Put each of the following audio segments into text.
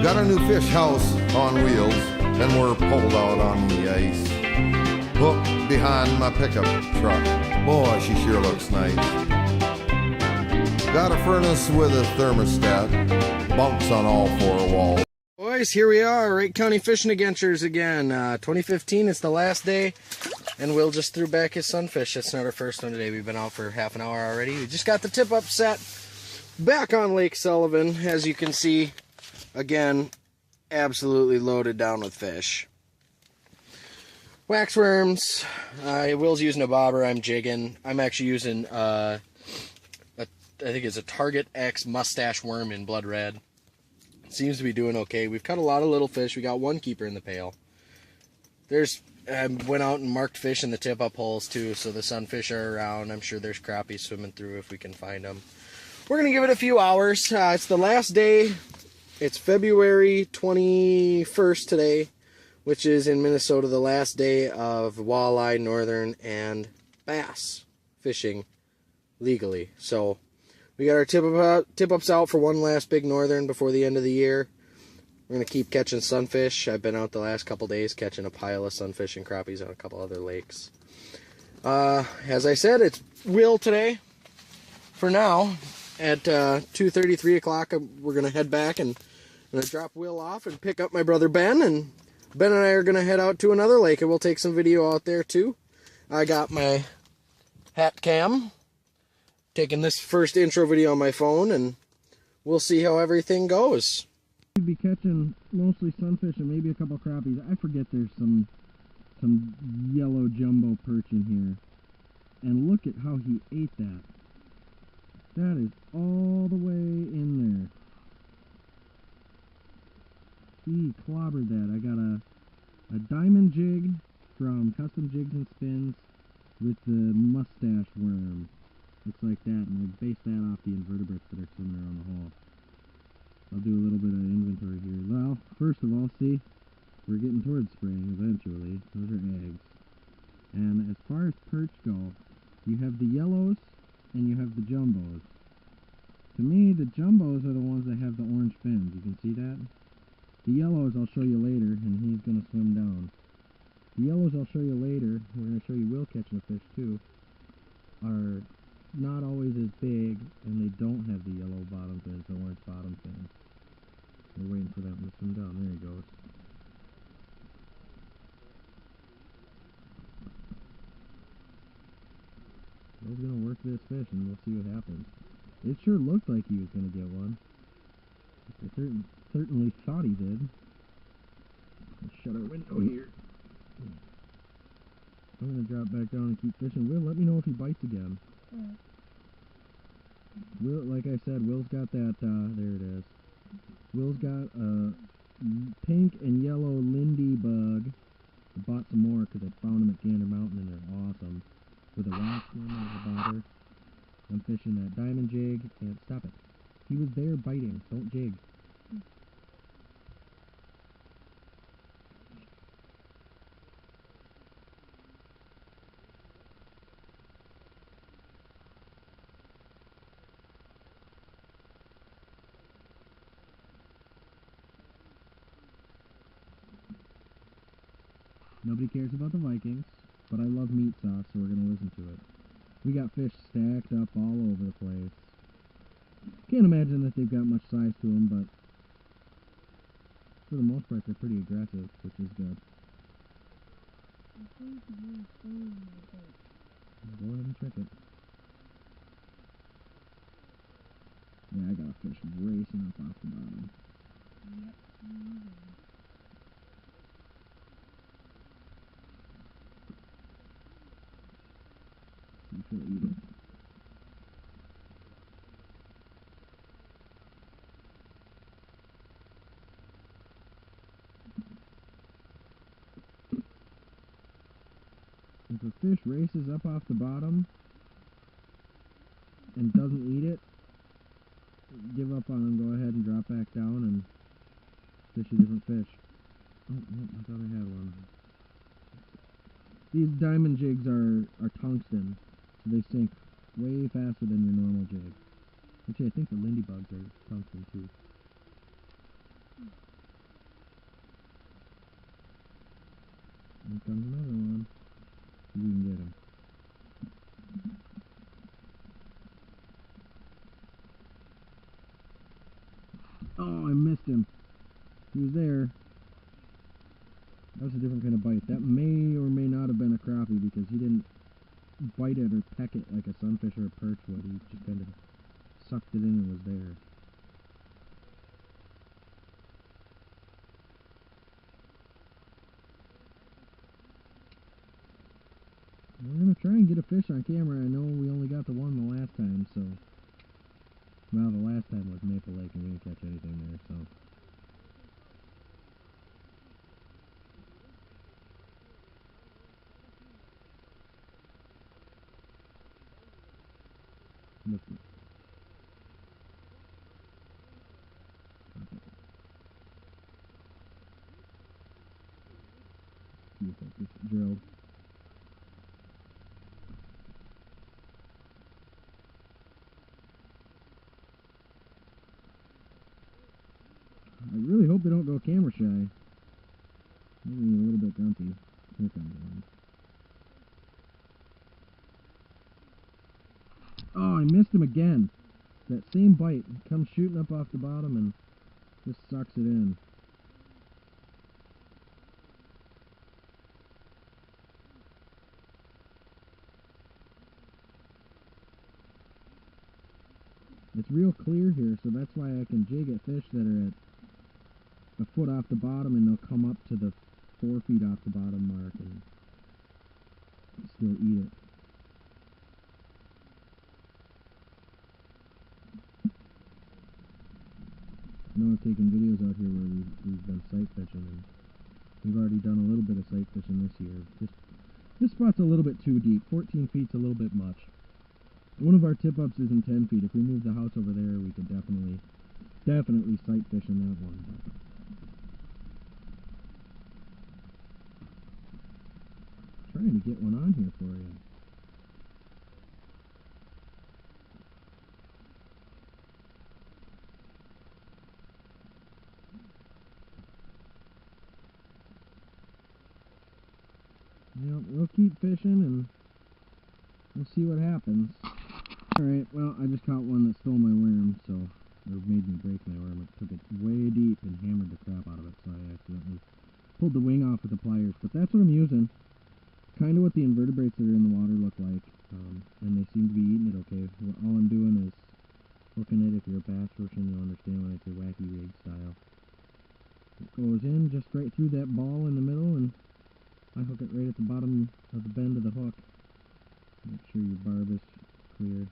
Got a new fish house on wheels, and we're pulled out on the ice. Hooked behind my pickup truck. Boy, she sure looks nice. Got a furnace with a thermostat. Bunks on all four walls. Boys, here we are, Wright County Fishing Adventures again. 2015, it's the last day, and Will just threw back his sunfish. It's not our first one today. We've been out for half an hour already. We just got the tip-up set back on Lake Sullivan. As you can see, again, absolutely loaded down with fish. Waxworms. Will's using a bobber. I'm jigging. I'm actually using, I think it's a Target X mustache worm in blood red. Seems to be doing okay. We've caught a lot of little fish. We got one keeper in the pail. I went out and marked fish in the tip-up holes too, so the sunfish are around. I'm sure there's crappie swimming through if we can find them. We're going to give it a few hours. It's the last day. It's February 21st today, which is in Minnesota the last day of walleye, northern, and bass fishing legally. So we got our tip-ups out for one last big northern before the end of the year. We're going to keep catching sunfish. I've been out the last couple days catching a pile of sunfish and crappies on a couple other lakes. As I said, it's Will today. For now, at 2:30, 3 o'clock, we're going to head back and I'm going to drop Will off and pick up my brother Ben. And Ben and I are going to head out to another lake and we'll take some video out there too. I got my hat cam, taking this first intro video on my phone, and we'll see how everything goes. We'd be catching mostly sunfish and maybe a couple crappies. I forget there's some yellow jumbo perch in here. And look at how he ate that. That is all the way in there. He clobbered that. I got a diamond jig from Custom Jigs and Spins with the mustache worm. Looks like that, and I based that off the invertebrates that are swimming around the hole. I'll do a little bit of inventory here. Well, first of all, see, we're getting towards spring eventually. Those are eggs. And as far as perch go, you have the yellows and you have the jumbos. To me, the jumbos are the ones that have the orange fins. You can see that? The yellows I'll show you later, and he's going to swim down. The yellows I'll show you later, we're going to show you Will catching a fish too, are not always as big, and they don't have the yellow bottom fins, the orange bottom fins. We're waiting for that one to swim down. There he goes. Will's gonna work this fish, and we'll see what happens. It sure looked like he was gonna get one. I certainly thought he did. Let's shut our window here. I'm gonna drop back down and keep fishing. Will, let me know if he bites again. Will, like I said, Will's got that, there it is. Will's got a pink and yellow Lindy bug. I bought some more because I found them at Gander Mountain and they're awesome. With a wax worm on the bobber. I'm fishing that diamond jig, and stop it. He was there biting, don't jig. Nobody cares about the Vikings, but I love meat sauce, so we're going to listen to it. We got fish stacked up all over the place. Can't imagine that they've got much size to them, but for the most part they're pretty aggressive, which is good. Go ahead and check it. Yeah, I got a fish racing up off the bottom. You should eat it. If a fish races up off the bottom and doesn't eat it, give up on him, go ahead and drop back down and fish a different fish. Oh, I thought I had one. These diamond jigs are tungsten, so they sink way faster than your normal jig. Actually, I think the Lindy bugs are tungsten too. Here comes another one. See if we can get him. Oh, I missed him. He was there. That was a different kind of bite. That may or may not have been a crappie because he didn't bite it or peck it like a sunfish or a perch would. He just kind of sucked it in and was there. We're going to try and get a fish on camera. I know we only got the one the last time, so... Well, the last time was Maple Lake and we didn't catch anything there, so... Look. See if that gets drilled. I really hope they don't go camera shy. Maybe a little bit grumpy. Here comes one. Oh, I missed him again. That same bite. He comes shooting up off the bottom and just sucks it in. It's real clear here, so that's why I can jig at fish that are at a foot off the bottom and they'll come up to the 4 feet off the bottom mark and still eat it. I know I've taken videos out here where we've done sight fishing, and we've already done a little bit of sight fishing this year. This spot's a little bit too deep. 14 feet's a little bit much. One of our tip-ups isn't 10 feet. If we moved the house over there, we could definitely sight fish in that one. But trying to get one on here for you. Yeah, we'll keep fishing and we'll see what happens. Alright, well, I just caught one that stole my worm, so, or made me break my worm. It took it way deep and hammered the crap out of it, so I accidentally pulled the wing off with the pliers. But that's what I'm using. Kind of what the invertebrates that are in the water look like, and they seem to be eating it okay. All I'm doing is hooking it. If you're a bass person, you'll understand when I say wacky rig style. It goes in just right through that ball in the middle, and I hook it right at the bottom of the bend of the hook. Make sure your barb is clear.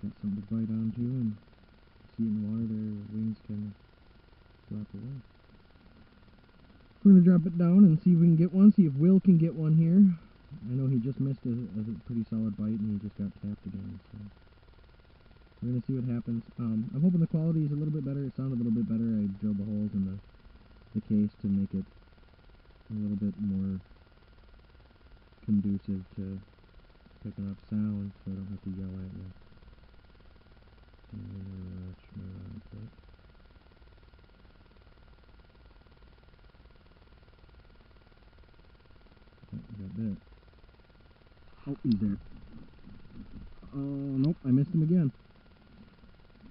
Got something to bite onto, and see it in the water there, the wings kind of flap away. We're going to drop it down and see if we can get one, see if Will can get one here. I know he just missed a pretty solid bite and he just got tapped again, so we're going to see what happens. I'm hoping the quality is a little bit better. It sounded a little bit better. I drilled the holes in the case to make it a little bit more conducive to picking up sound, so I don't have to yell at you. Got that. Oh, he's there. Oh, nope, I missed him again.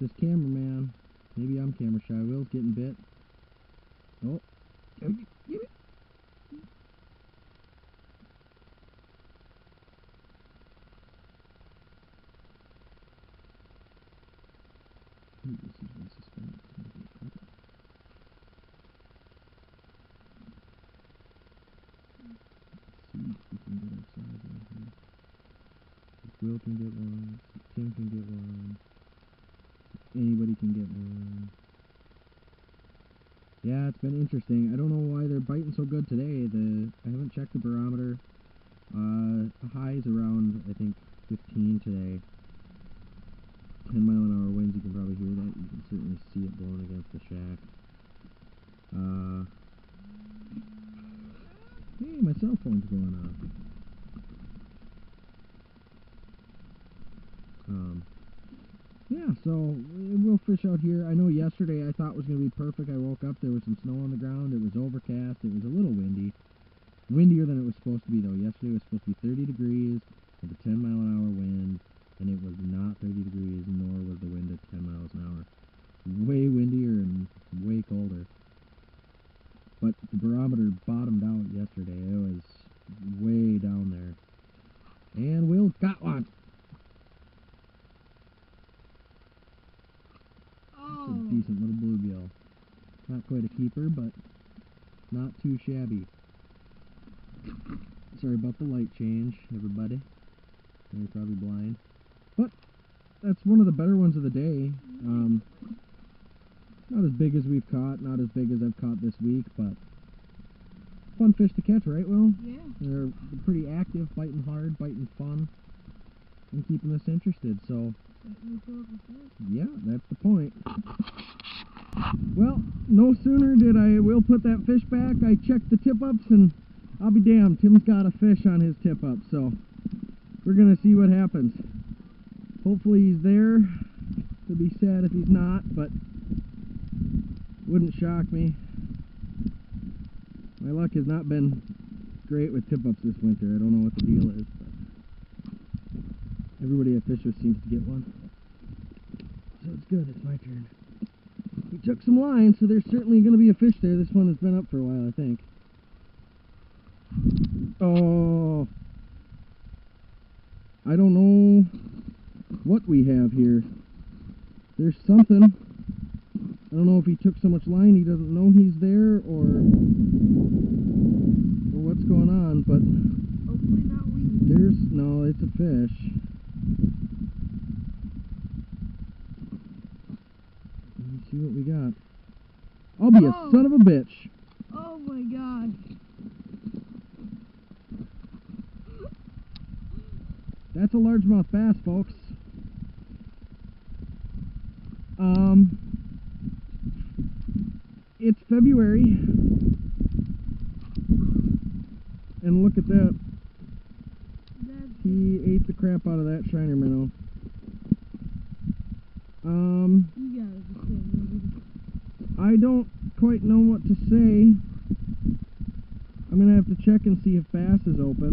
This cameraman. Maybe I'm camera shy. Will's getting bit. Oh, give it. This is really suspended. See if we can get our size on here. If Will can get one, if Tim can get one, if anybody can get one. Yeah, it's been interesting. I don't know why they're biting so good today. I haven't checked the barometer. The high is around, I think, 15 today. 10-mile-an-hour winds, you can probably hear that. You can certainly see it blowing against the shack. Hey, my cell phone's going off. Yeah, yeah, so we'll fish out here. I know yesterday I thought was going to be perfect. I woke up, there was some snow on the ground. It was overcast. It was a little windy. Windier than it was supposed to be, though. Yesterday was supposed to be 30 degrees with a 10-mile-an-hour wind, and it was not 30 degrees, nor was the wind at 10 miles an hour. Way windier and way colder. But the barometer bottomed out yesterday. It was way down there. And Will got one. That's a decent little bluegill. Not quite a keeper, but not too shabby. Sorry about the light change, everybody. You're probably blind. But that's one of the better ones of the day. Not as big as we've caught, not as big as I've caught this week, but fun fish to catch, right, Will? Yeah. They're pretty active, biting hard, biting fun, and keeping us interested, so yeah, that's the point. Well, no sooner did Will put that fish back, I checked the tip-ups, and I'll be damned, Tim's got a fish on his tip-up, so we're going to see what happens. Hopefully he's there. It'll be sad if he's not, but wouldn't shock me. My luck has not been great with tip-ups this winter. I don't know what the deal is, but everybody I fish with seems to get one. So it's good, it's my turn. We took some line, so there's certainly going to be a fish there. This one has been up for a while, I think. Oh, I don't know what we have here. There's something. I don't know if he took so much line he doesn't know he's there, or what's going on, but hopefully not weed. No, it's a fish. Let's see what we got. I'll be a son of a bitch. Oh my gosh. That's a largemouth bass, folks. It's February, and look at that. He ate the crap out of that shiner minnow. You gotta just say it. I don't quite know what to say. I'm gonna have to check and see if bass is open.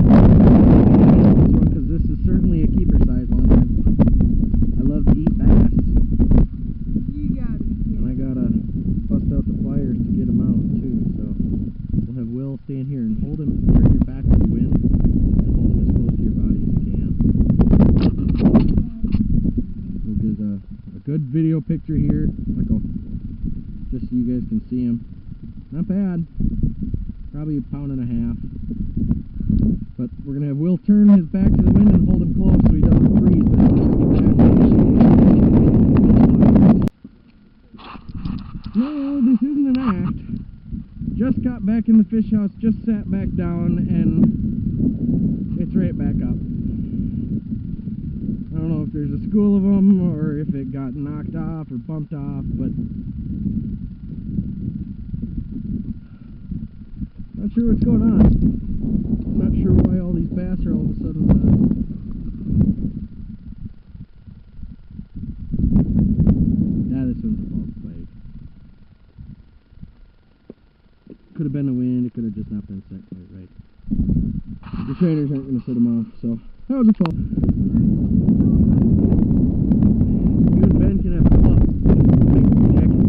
Because this is certainly a keeper size one. I love to eat bass. You gotta be kidding. And I gotta bust out the pliers to get him out too. So we'll have Will stand here and hold him, turn your back to the wind, and hold him as close to your body as you can. We'll get a good video picture here, just so you guys can see him. Not bad. Probably a pound and a half. But we're going to have Will turn his back to the wind and hold him close so he doesn't freeze. But no, this isn't an act. Just got back in the fish house, just sat back down, and it's right back up. I don't know if there's a school of them or if it got knocked off or bumped off, but not sure what's going on. Not sure why all these bass are all of a sudden this one's a false spike. Could have been the wind, it could have just not been set quite right. The trainers aren't going to set them off, so that was a fault. You and Ben can have a club. Make some jackets.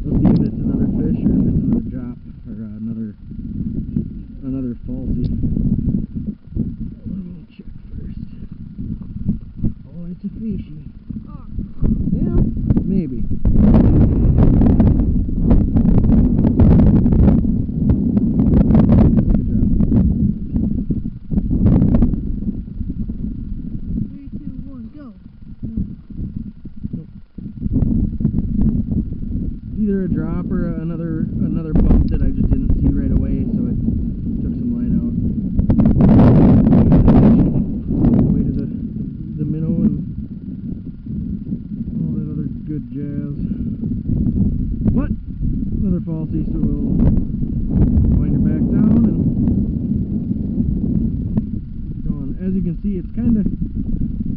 We'll see if it's another fish or if it's another drop or another falsie. Let me check first. Oh, it's a fishy. Yeah, maybe. Either a drop or another bump that I just didn't see right away, so it took some line out. Way to the minnow and all that other good jazz. What? Another falsie, so we'll wind her back down and going. As you can see, it's kind of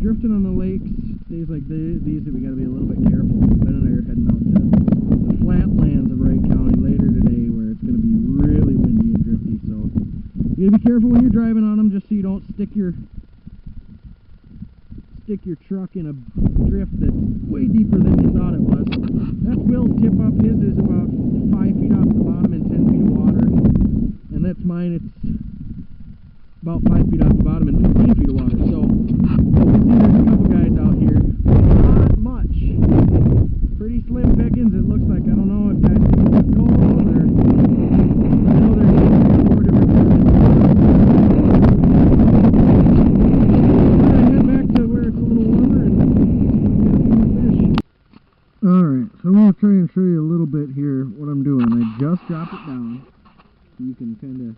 drifting on the lakes, days like these, we gotta be a little bit careful. Ben and I are heading out to the flatlands of Wright County later today, where it's gonna be really windy and drifty. So you gotta be careful when you're driving on them, just so you don't stick your truck in a drift that's way deeper than you thought it was. That's Will's tip up. His is about 5 feet off the bottom and 10 feet of water, and that's mine. It's about 5 feet off the bottom and 15 feet of water. So you can see there's a couple guys out here. Not much. Pretty slim pickings. It looks like. I don't know if guys think it's cold or I know there's 4 different permits. We're gonna head back to where it's a little warmer and get a few more fish. Alright, so I'm gonna try and show you a little bit here what I'm doing. I just dropped it down. You can kinda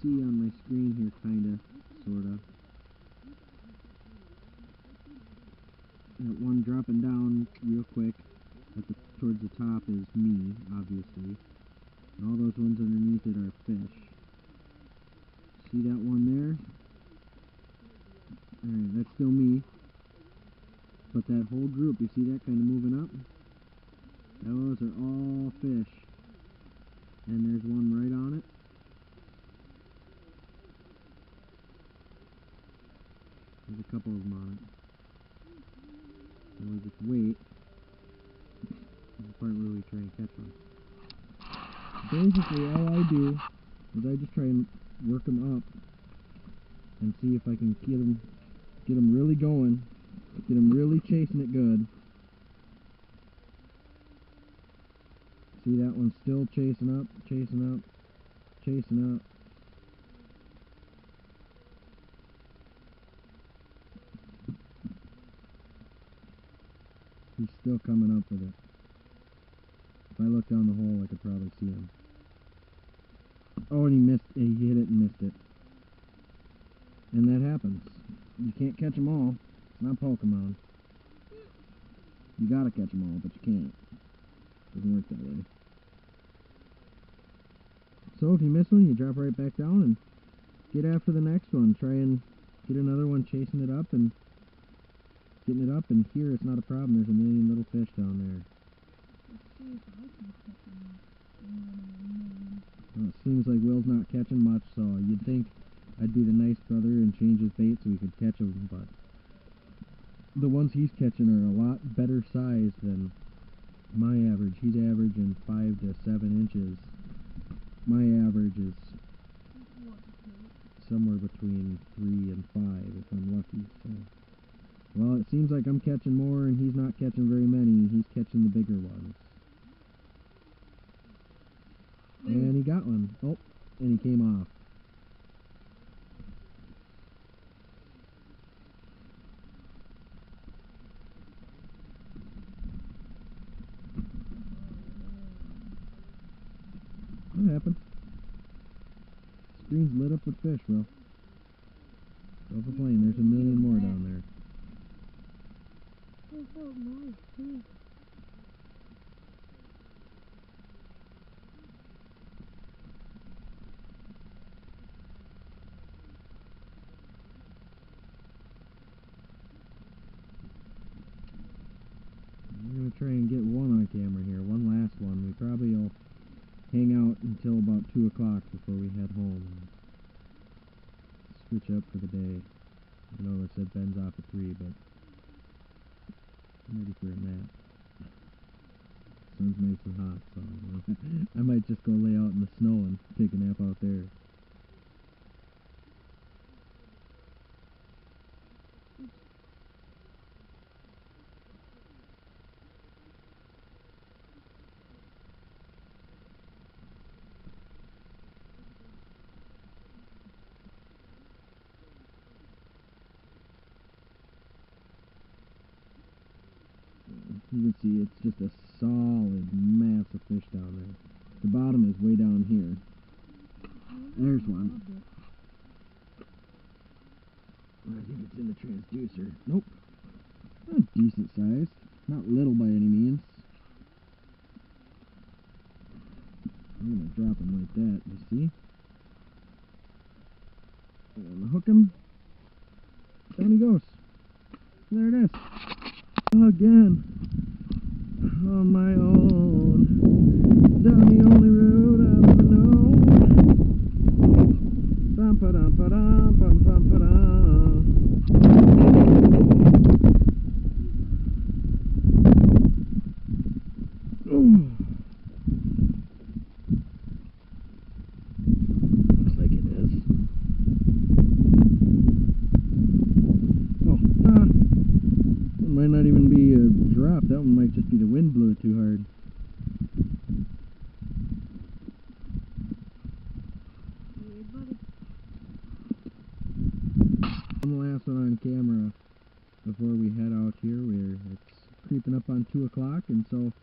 see on my screen here, kinda, sorta. That one dropping down real quick towards the top is me, obviously. And all those ones underneath it are fish. See that one there? Alright, that's still me. But that whole group, you see that kind of moving up? Those are all fish. And there's one right on it. There's a couple of them on it. So we just wait. This part where we try and catch them. Basically, all I do is I just try and work them up and see if I can get them really going, get them really chasing it good. See, that one's still chasing up, chasing up, chasing up. He's still coming up with it. If I look down the hole, I could probably see him. Oh, and he hit it and missed it. And that happens. You can't catch them all. It's not Pokemon. You gotta catch them all, but you can't. Doesn't work that way. So if you miss one, you drop right back down and get after the next one. Try and get another one chasing it up and getting it up. And here it's not a problem. There's a million little fish down there. Well, it seems like Will's not catching much, so you'd think I'd be the nice brother and change his bait so we could catch them, but the ones he's catching are a lot better size than my average. He's averaging 5 to 7 inches. My average is somewhere between 3 and 5 if I'm lucky. So, well, it seems like I'm catching more and he's not catching very many. He's catching the bigger ones. And he got one. Oh, and he came off. What happened? Screen's lit up with fish, bro. Self-a-plane. There's a million more down there. It felt nice, too. I'm going to try and get one on camera here. One last one. We probably will hang out until about 2 o'clock before we head home. Switch up for the day. I know I said Ben's off at 3, but I'm ready for a nap. Sun's nice and hot, so I might just go lay out in the snow and take a nap out there. You can see it's just a solid mass of fish down there. The bottom is way down here. There's one. I think it's in the transducer. Nope. Not decent size. Not little by any means. I'm going to drop him like that, you see? I'm going to hook him. Down he goes. again. On my own. Down the only road I ever know. Bum ba dum ba dum bum bum ba dum. Looks like it is. Oh, that might not even be a drop. That one might just be the wind blew it too hard. One last one on camera before we head out here. It's creeping up on 2 o'clock, and so I'm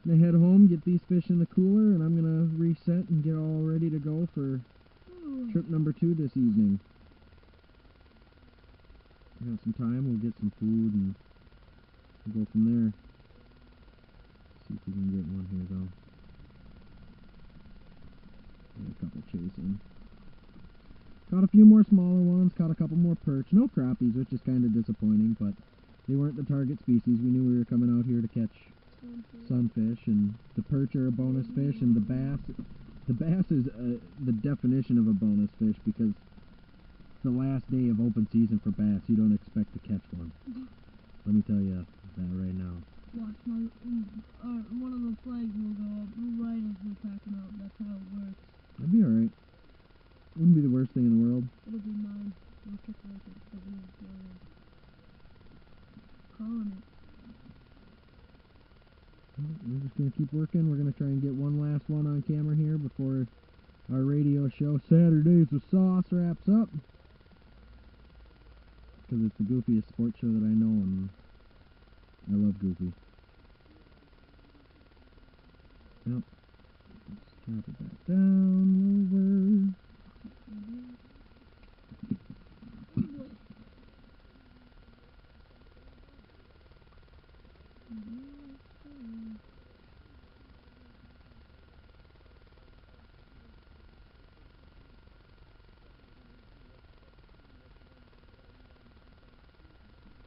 gonna head home, get these fish in the cooler, and I'm gonna reset and get all ready to go for trip number 2 this evening. We have some time, we'll get some food and we'll go from there. See if we can get one here though. Got a couple chasing. Caught a few more smaller ones, caught a couple more perch. No crappies, which is kind of disappointing, but they weren't the target species. We knew we were coming out here to catch sunfish, and the perch are a bonus fish, and the bass is the definition of a bonus fish, because it's the last day of open season for bass. You don't expect to catch one. Let me tell you that right now. Watch, one of the flags will go up right as we're packing out. That's how it works. That'd be alright. Wouldn't be the worst thing in the world. It'll be mine. We'll kick like it. Calling it. We're just going to keep working. We're going to try and get one last one on camera here before our radio show Saturdays with Sauce wraps up. Because it's the goofiest sports show that I know, and I love Goofy. Yep. Let's drop it back down over.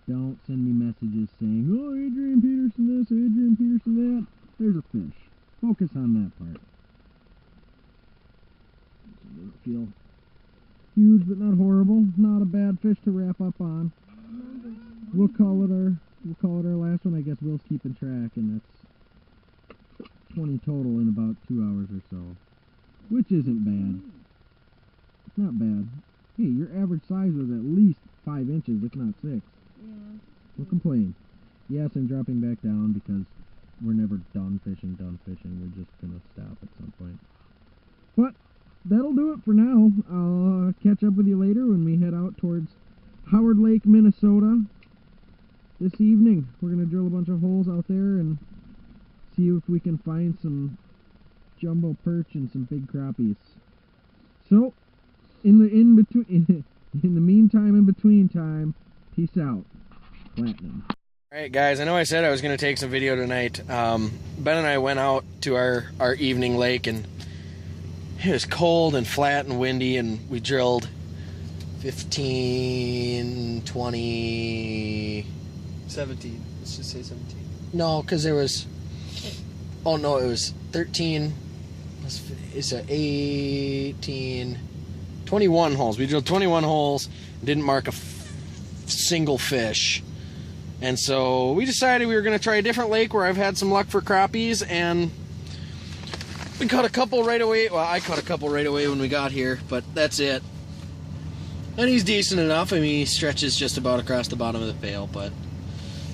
Don't send me messages saying, oh, Adrian Peterson this, Adrian Peterson that. There's a fish. Focus on that part. It doesn't feel huge, but not horrible. Not a bad fish to wrap up on. We'll call it our last one. I guess Will's keeping track, and that's 20 total in about 2 hours or so, which isn't bad. It's not bad. Hey, your average size was at least 5 inches, if not 6. Yeah. We'll complain. Yes, I'm dropping back down because we're never done fishing. We're just gonna stop at some point. But that'll do it for now. I'll catch up with you later when we head out towards Howard Lake, Minnesota this evening. We're gonna drill a bunch of holes out there and see if we can find some jumbo perch and some big crappies. So, in the meantime, in between time, peace out. Platinum. Alright guys, I know I said I was going to take some video tonight. Ben and I went out to our evening lake, and it was cold and flat and windy, and we drilled 15, 20... 17. Let's just say 17. No, because there was... Oh no, it was 13... It's 18... 21 holes. We drilled 21 holes, didn't mark a single fish. And so we decided we were going to try a different lake where I've had some luck for crappies, and we caught a couple right away. Well, I caught a couple right away when we got here, but that's it. And he's decent enough. I mean, he stretches just about across the bottom of the pail, but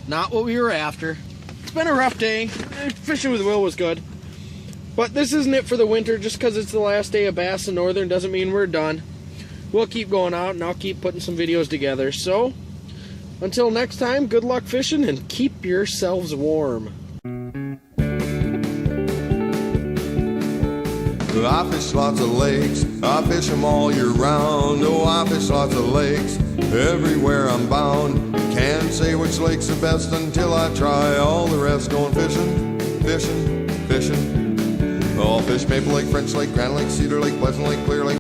not what we were after. It's been a rough day. Fishing with Will was good. But this isn't it for the winter. Just because it's the last day of bass in Northern doesn't mean we're done. We'll keep going out, and I'll keep putting some videos together. So, until next time, good luck fishing, and keep yourselves warm. I fish lots of lakes, I fish them all year round. Oh, I fish lots of lakes, everywhere I'm bound. Can't say which lake's the best until I try all the rest. Going fishing, fishing, fishing. Oh, fish Maple Lake, French Lake, Grand Lake, Cedar Lake, Pleasant Lake, Clear Lake.